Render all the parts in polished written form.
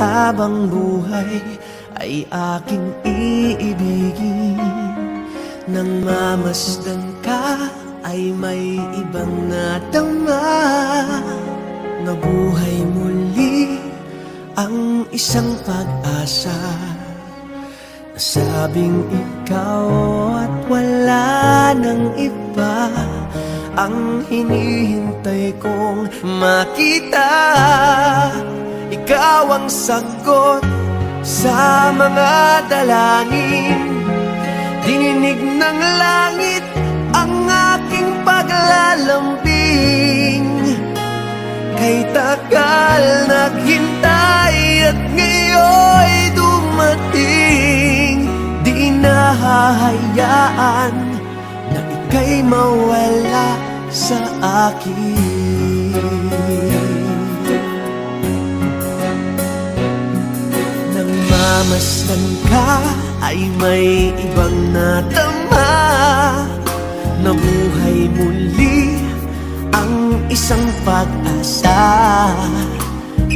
habang buhay ay aking iibigin. Nang mamasdan ka ay may ibang nadama. Nabuhay muli ang isang pag-asa. Nasabing ikaw at wala nang iba ang hinihintay kong makita. Ikaw ang sagot sa mga dalangin. Dininig ng langit ang aking paglalambing. Kay tagal naghintay at ngayon'y dumating. Di nahahayaan na ika'y mawala sa akin. Nang mamasdan ka ay may ibang nadama. Nabuhay muli ang isang pag-asa.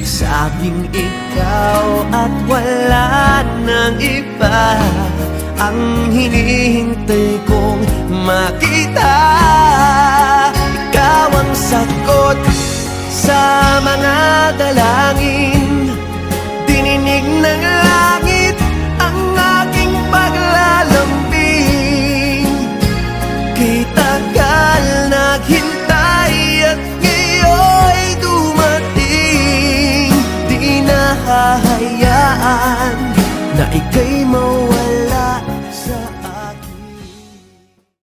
Sabing ikaw at wala nang iba ang hinihintay kong makita. Ikaw ang sagot sa mga dalangin. Dininig ng langit ang aking paglalambing. Kay tagal naghintay